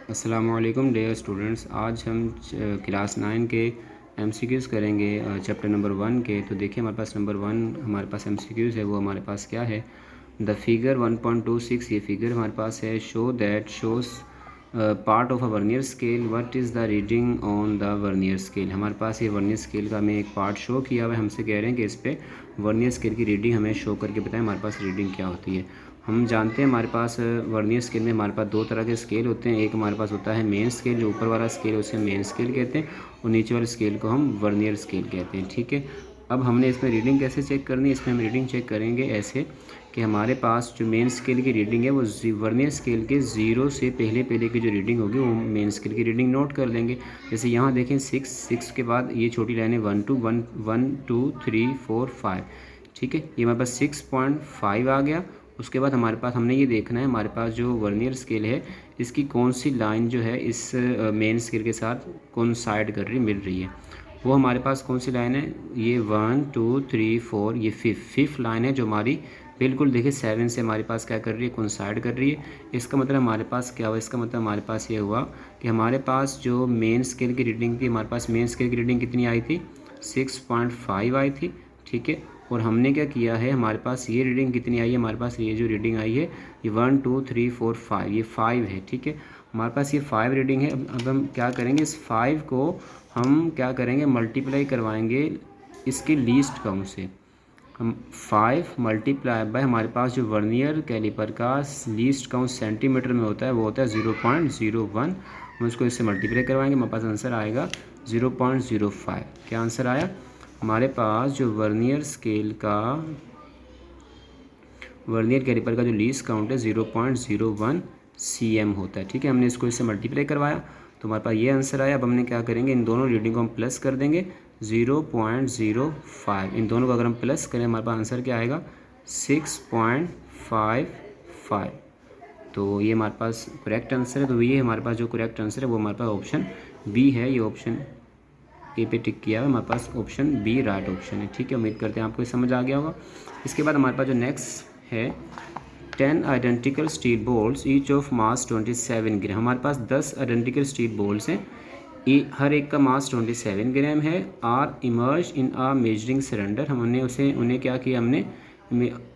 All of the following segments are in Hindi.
अस्सलामुअलैकुम डियर स्टूडेंट्स। आज हम क्लास 9 के एमसीक्यूज़ करेंगे चैप्टर नंबर 1 के। तो देखिए हमारे पास नंबर 1 हमारे पास एमसीक्यूज़ है, वो हमारे पास क्या है, द फिगर 1.26। ये फिगर हमारे पास है, shows part of a vernier scale, what is the reading on the vernier scale. हमारे पास ये वर्नियर स्केल का हमें एक पार्ट शो किया हुआ है, हमसे कह रहे हैं कि इस पर वर्नियर स्केल की रीडिंग हमें शो करके बताएं हमारे पास रीडिंग क्या होती है। हम जानते हैं हमारे पास वर्नियर स्केल में हमारे पास दो तरह के स्केल होते हैं। एक हमारे पास होता है मेन स्केल, जो ऊपर वाला स्केल है उसे मेन स्केल कहते हैं, और नीचे वाले स्केल को हम वर्नियर स्केल कहते हैं। ठीक है, अब हमने इसमें रीडिंग कैसे चेक करनी है, इसमें हम रीडिंग चेक करेंगे ऐसे कि हमारे पास जो मेन स्केल की रीडिंग है वो वर्नियर स्केल के 0 से पहले की जो रीडिंग होगी वो मेन स्केल की रीडिंग नोट कर लेंगे। जैसे यहाँ देखें 6 के बाद ये छोटी लाइन है 1 2 3 4 5। ठीक है, ये हमारे पास 6.5 आ गया। उसके बाद हमारे पास हमने ये देखना है हमारे पास जो वर्नियर स्केल है इसकी कौन सी लाइन जो है इस मेन स्केल के साथ कोइंसाइड कर रही मिल रही है। वो हमारे पास कौन सी लाइन है, ये 1 2 3 4, ये फिफ्थ लाइन है जो हमारी बिल्कुल देखिए 7 से हमारे पास क्या कर रही है, कोइंसाइड कर रही है। इसका मतलब हमारे पास क्या हुआ, इसका मतलब हमारे पास ये हुआ कि हमारे पास जो मेन स्केल की रीडिंग थी, हमारे पास मेन स्केल की रीडिंग कितनी आई थी, 6.5 आई थी। ठीक है, और हमने क्या किया है, हमारे पास ये रीडिंग कितनी आई है, हमारे पास ये जो रीडिंग आई है ये 1 2 3 4 5, ये 5 है। ठीक है, हमारे पास ये 5 रीडिंग है। अब हम क्या करेंगे, इस 5 को हम क्या करेंगे, मल्टीप्लाई करवाएंगे इसके लीस्ट काउंट से। हम 5 मल्टीप्लाई बाय हमारे पास जो वर्नियर कैलिपर का लीस्ट काउंट सेंटीमीटर में होता है वो होता है 0.01। हम उसको इससे मल्टीप्लाई करवाएंगे, हमारे पास आंसर आएगा 0.05। क्या आंसर आया, हमारे पास जो वर्नियर कैलिपर का जो लीस्ट काउंट है 0.01 cm होता है। ठीक है, हमने इसको इससे मल्टीप्लाई करवाया तो हमारे पास ये आंसर आया। अब हमने क्या करेंगे, इन दोनों रीडिंग को हम प्लस कर देंगे 0.05। इन दोनों को अगर हम प्लस करें हमारे पास आंसर क्या आएगा, 6.55। तो ये हमारे पास करेक्ट आंसर है। तो ये हमारे पास जो करेक्ट आंसर है वो हमारे पास ऑप्शन बी है। ये ऑप्शन ए पे टिक किया है, हमारे पास ऑप्शन बी राइट ऑप्शन है। ठीक है, उम्मीद करते हैं आपको समझ आ गया होगा। इसके बाद हमारे पास जो नेक्स्ट है, 10 identical steel balls each of mass 27 ग्राम। हमारे पास 10 आइडेंटिकल स्टील बॉल्स हैं, हर एक का मास 27 ग्राम है। Are immersed in a measuring cylinder. हमने उन्हें क्या किया, हमने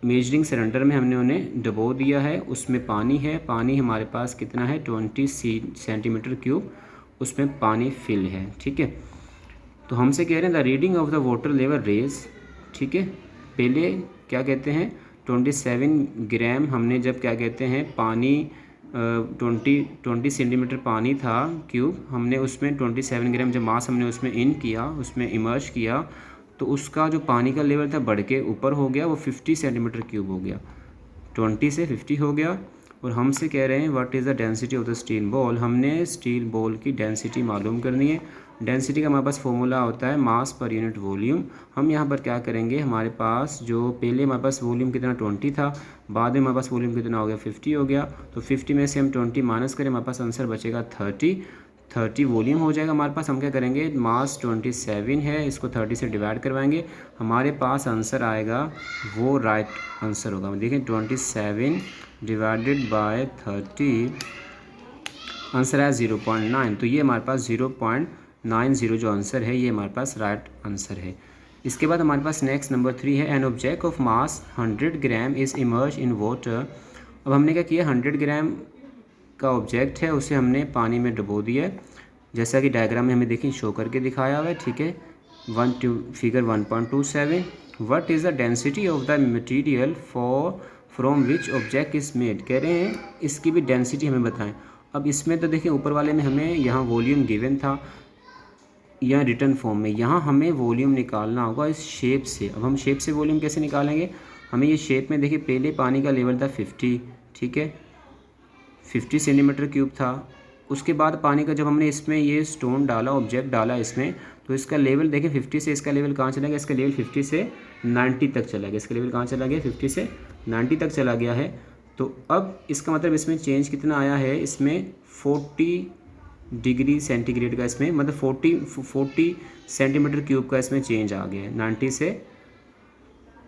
मेजरिंग सिलेंडर में हमने उन्हें डबो दिया है। उसमें पानी है, पानी हमारे पास कितना है, 20 सेंटीमीटर क्यूब उसमें पानी फिल है। ठीक है, तो हमसे कह रहे हैं the reading of the water level raise. ठीक है, पहले क्या कहते हैं 27 ग्राम, हमने जब क्या कहते हैं पानी 20 सेंटीमीटर पानी था क्यूब, हमने उसमें 27 ग्राम जब मास हमने उसमें इन किया, उसमें इमर्ज किया, तो उसका जो पानी का लेवल था बढ़ के ऊपर हो गया, वो 50 सेंटीमीटर क्यूब हो गया, 20 से 50 हो गया। और हमसे कह रहे हैं what is the density of the steel ball. हमने स्टील बॉल की डेंसिटी मालूम करनी है। डेंसिटी का हमारे पास फॉर्मूला होता है मास पर यूनिट वॉल्यूम। हम यहाँ पर क्या करेंगे, हमारे पास जो पहले हमारे पास वॉल्यूम कितना 20 था, बाद में हमारे पास वॉल्यूम कितना हो गया 50 हो गया, तो 50 में से हम 20 माइनस करें, हमारे पास आंसर बचेगा 30 वॉल्यूम हो जाएगा हमारे पास। हम क्या करेंगे, मास 27 है, इसको 30 से डिवाइड करवाएंगे, हमारे पास आंसर आएगा वो राइट आंसर होगा। देखें 27 डिवाइडेड बाय 30, आंसर है 0.9। तो ये हमारे पास 0.90 जो आंसर है ये हमारे पास राइट आंसर है। इसके बाद हमारे पास नेक्स्ट नंबर 3 है, an object of mass 100 gram is emerge in water. अब हमने क्या किया, 100 ग्राम का ऑब्जेक्ट है उसे हमने पानी में डुबो दिया है, जैसा कि डायग्राम में हमें देखिए शो करके दिखाया हुआ है। ठीक है, figure 1.27, what is the density of the material from which object is made. कह रहे हैं इसकी भी डेंसिटी हमें बताएं। अब इसमें तो देखिए ऊपर वाले में हमें यहाँ वॉल्यूम गिवन था या रिटर्न फॉर्म में, यहाँ हमें वॉल्यूम निकालना होगा इस शेप से। अब हम शेप से वॉल्यूम कैसे निकालेंगे, हमें ये शेप में देखिए पहले पानी का लेवल था 50, ठीक है 50 सेंटीमीटर क्यूब था। उसके बाद पानी का जब हमने इसमें ये स्टोन डाला, ऑब्जेक्ट डाला इसमें, तो इसका लेवल देखिए 50 से इसका लेवल कहाँ चला गया, इसका लेवल 50 से 90 तक चला गया। इसका लेवल कहाँ चला गया, 50 से 90 तक चला गया है। तो अब इसका मतलब इसमें चेंज कितना आया है, इसमें 40 डिग्री सेंटीग्रेड का इसमें मतलब 40 सेंटीमीटर क्यूब का इसमें चेंज आ गया है। 90 से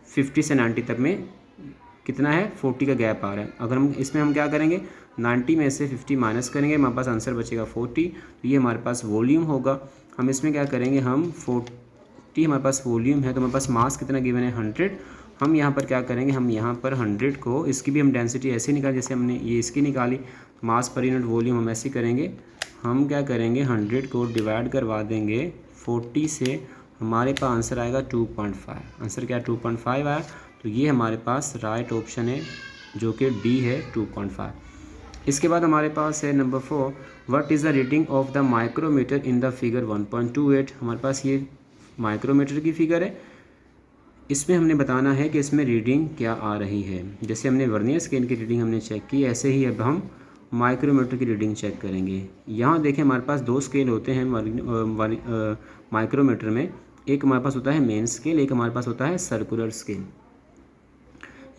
50 से 90 तक में कितना है, 40 का गैप आ रहा है। अगर हम इसमें हम क्या करेंगे, 90 में से 50 माइनस करेंगे, हमारे पास आंसर बचेगा 40। तो ये हमारे पास वॉल्यूम होगा। हम इसमें क्या करेंगे, हम 40 हमारे पास वॉल्यूम है, तो हमारे पास मास कितना गिवन है 100। हम यहाँ पर क्या करेंगे, हम यहाँ पर 100 को, इसकी भी हम डेंसिटी ऐसे निकाली जैसे हमने ये इसकी निकाली, मास पर यूनिट वॉल्यूम हम ऐसे करेंगे। हम क्या करेंगे, 100 को डिवाइड करवा देंगे 40 से, हमारे पास आंसर आएगा 2.5। आंसर क्या 2.5 आया। तो ये हमारे पास राइट ऑप्शन है जो कि डी है 2.5। इसके बाद हमारे पास है number 4, what is the reading of the micrometer in the figure 1.28। हमारे पास ये माइक्रोमीटर की फिगर है, इसमें हमने बताना है कि इसमें रीडिंग क्या आ रही है। जैसे हमने वर्नियर स्केल की रीडिंग हमने चेक की, ऐसे ही अब हम माइक्रोमीटर की रीडिंग चेक करेंगे। यहाँ देखें हमारे पास 2 स्केल होते हैं माइक्रोमीटर में। एक हमारे पास होता है मेन स्केल, एक हमारे पास होता है सर्कुलर स्केल।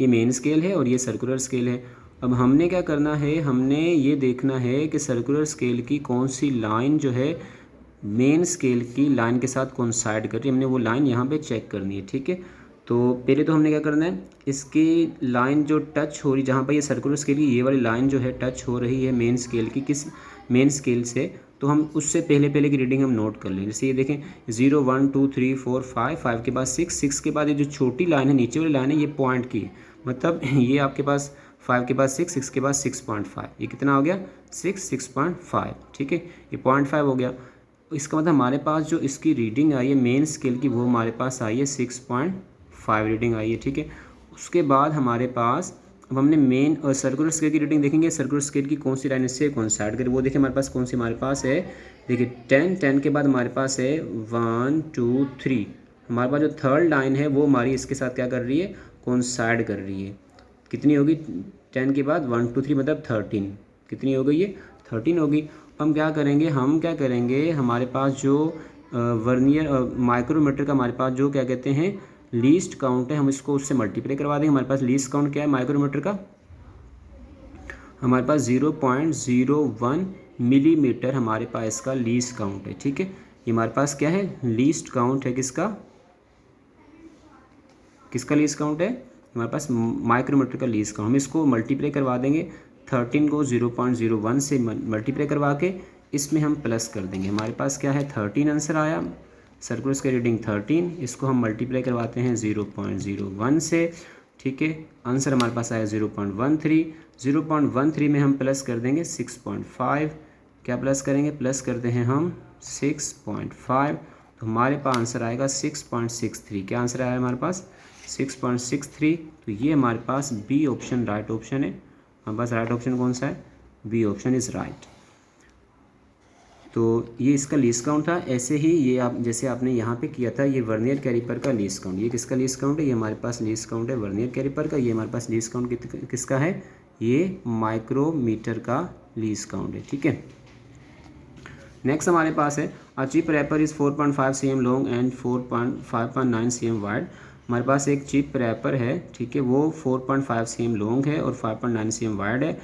ये मेन स्केल है और ये सर्कुलर स्केल है। अब हमने क्या करना है, हमने ये देखना है कि सर्कुलर स्केल की कौन सी लाइन जो है मेन स्केल की लाइन के साथ कोइंसाइड कर रही है। हमने वो लाइन यहाँ पे चेक करनी है, ठीक है। तो पहले तो हमने क्या करना है, इसकी लाइन जो टच हो रही, जहाँ पर ये सर्कुलर स्केल की ये वाली लाइन जो है टच हो रही है मेन स्केल की, किस मेन स्केल से, तो हम उससे पहले पहले की रीडिंग हम नोट कर लें। जैसे ये देखें 0 1 2 3 4 5, 5 के बाद 6, 6 के बाद ये जो छोटी लाइन है नीचे वाली लाइन है ये पॉइंट की है, मतलब ये आपके पास 5 के बाद 6, 6 के बाद 6.5, ये कितना हो गया 6.5, ठीक है। ये 0.5 हो गया। इसका मतलब हमारे पास जो इसकी रीडिंग आई है मेन स्केल की, वो हमारे पास आई है 6.5 रीडिंग आई है, ठीक है। उसके बाद हमारे पास अब हमने मेन और सर्कुलर स्केल की रीडिंग देखेंगे। सर्कुलर स्केल की कौन सी लाइन इससे कोइंसाइड करे, वो देखिए हमारे पास कौन सी हमारे पास है। देखिए 10, 10 के बाद हमारे पास है 1 2 3। हमारे पास जो थर्ड लाइन है वो हमारी इसके साथ क्या कर रही है, कोइंसाइड कर रही है। कितनी होगी 10 के बाद 1 2 3 मतलब 13। कितनी हो गई ये 13 होगी। हम क्या करेंगे, हमारे पास जो वर्नियर माइक्रोमीटर का हमारे पास जो क्या कहते हैं लीस्ट काउंट है, हम इसको उससे मल्टीप्लाई करवा देंगे। हमारे पास लीस्ट काउंट क्या है माइक्रोमीटर का, हमारे पास 0.01 मिलीमीटर हमारे पास इसका लीस्ट काउंट है, ठीक है। ये हमारे पास क्या है लीस्ट काउंट है, किसका लीस्ट काउंट है, हमारे पास माइक्रोमीटर का लीस्ट काउंट। हम इसको मल्टीप्लाई करवा देंगे 13 को 0.01 से मल्टीप्लाई करवा के इसमें हम प्लस कर देंगे। हमारे पास क्या है 13 आंसर आया। सर्कुलर स्केल रीडिंग 13, इसको हम मल्टीप्लाई करवाते हैं 0.01 से, ठीक है। आंसर हमारे पास आया 0.13। 0.13 में हम प्लस कर देंगे 6.5। क्या प्लस करेंगे, प्लस करते हैं हम 6.5, तो हमारे पास आंसर आएगा 6.63। क्या आंसर आया हमारे पास 6.63। तो ये हमारे पास बी ऑप्शन राइट ऑप्शन है। हमारे पास राइट ऑप्शन कौन सा है, बी ऑप्शन इज़ राइट। तो ये इसका लीस्ट काउंट था। ऐसे ही ये आप जैसे आपने यहाँ पे किया था, ये वर्नियर कैलिपर का लीस्ट काउंट, ये किसका लीस्ट काउंट है, ये हमारे पास लीस्ट काउंट है वर्नियर कैलिपर का। ये हमारे पास लीस्ट काउंट किसका है, ये माइक्रोमीटर का लीस्ट काउंट है, ठीक है। नेक्स्ट हमारे पास है a chip wrapper is 4.5 cm long and 5.9 cm wide. हमारे पास एक चिप रैपर है, ठीक है, वो 4.5 cm लॉन्ग है और 5.9 cm वाइड है।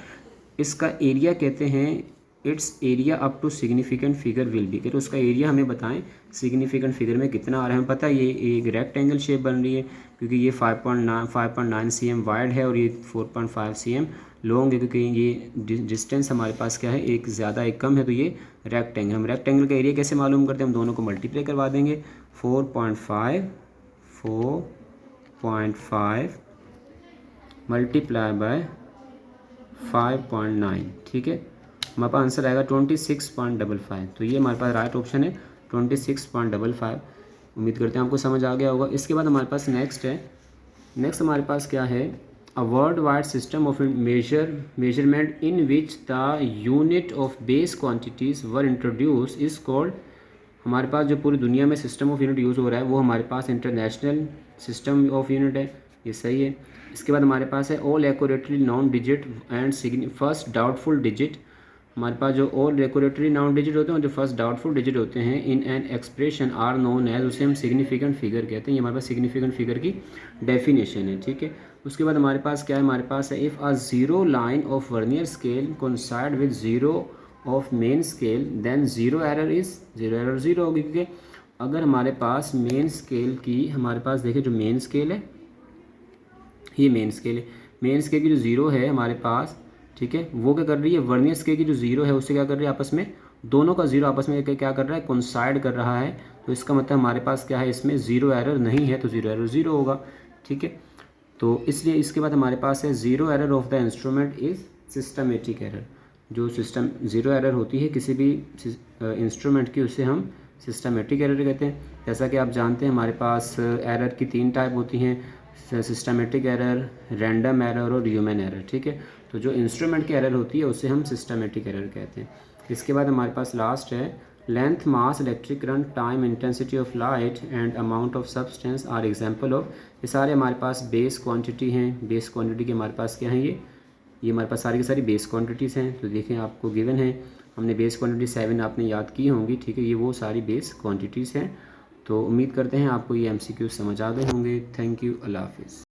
इसका एरिया कहते हैं it's area up to significant figure will be, तो उसका एरिया हमें बताएं सिग्निफिकेंट फिगर में कितना आ रहा है। हमें पता है ये एक रेक्टेंगल शेप बन रही है क्योंकि ये 5.9 cm वाइड है और ये 4.5 cm लॉन्ग है, क्योंकि ये डिस्टेंस हमारे पास क्या है, एक ज़्यादा एक कम है, तो ये रेक्टेंगल। हम रेक्टेंगल का एरिया कैसे मालूम करते हैं, हम दोनों को मल्टीप्लाई करवा देंगे। 4.5 मल्टीप्लाई बाय 5.9, ठीक है। हमारे पास आंसर आएगा 26.55। तो ये हमारे पास राइट ऑप्शन है 26.55। उम्मीद करते हैं आपको समझ आ गया होगा। इसके बाद हमारे पास नेक्स्ट हमारे पास क्या है, a world wide system of measurement in which the unit of base quantities were introduce is called. हमारे पास जो पूरी दुनिया में सिस्टम ऑफ यूनिट यूज़ हो रहा है वो हमारे पास इंटरनेशनल सिस्टम ऑफ यूनिट है, ये सही है। इसके बाद हमारे पास है all accurately noun digit and first doubtful digit. हमारे पास जो ऑल रेकोरेटरी नाउन डिजिट होते हैं और जो फर्स्ट डाउटफुल डिजिट होते हैं in an expression are known as, उसे हम सिग्निफिकेंट फिगर कहते हैं। ये हमारे पास सिग्निफिकेंट फिगर की डेफिनेशन है, ठीक है। उसके बाद हमारे पास क्या है, हमारे पास है if a zero line of vernier scale coincide with zero of main scale than zero error zero होगी, क्योंकि अगर हमारे पास मेन स्केल की, हमारे पास देखिए जो मेन स्केल है, ये मेन स्केल है, मेन स्केल की जो ज़ीरो है हमारे पास ठीक है। वो क्या कर रही है, वर्नियर स्केल की जो ज़ीरो है उससे क्या कर रही है, आपस में दोनों का ज़ीरो आपस में क्या कर रहा है, कोइंसाइड कर रहा है। तो इसका मतलब हमारे पास क्या है, इसमें ज़ीरो एरर नहीं है, तो ज़ीरो एरर ज़ीरो होगा। ठीक है, तो इसलिए इसके बाद हमारे पास है zero error of the instrument is systematic error. जो सिस्टम ज़ीरो एरर होती है किसी भी इंस्ट्रूमेंट की, उसे हम सिस्टमेटिक एरर कहते हैं। जैसा कि आप जानते हैं हमारे पास एरर की 3 टाइप होती हैं, सिस्टमेटिक एरर, रैंडम एरर और ह्यूमन एरर। ठीक है, तो जो इंस्ट्रूमेंट की एरर होती है उसे हम सिस्टमेटिक एरर कहते हैं। इसके बाद हमारे पास लास्ट है length, mass, electric current, time, intensity of light and amount of substance are example of. ये सारे हमारे पास बेस क्वांटिटी हैं। बेस क्वांटिटी के हमारे पास क्या हैं, ये हमारे पास सारी की सारी बेस क्वांटिटीज़ हैं। तो देखें आपको गिवन है, हमने बेस क्वांटिटी 7 आपने याद की होंगी। ठीक है, ये वो सारी बेस क्वांटिटीज़ हैं। तो उम्मीद करते हैं आपको ये MCQ समझ आ गए होंगे। थैंक यू, अल्लाह हाफिज़।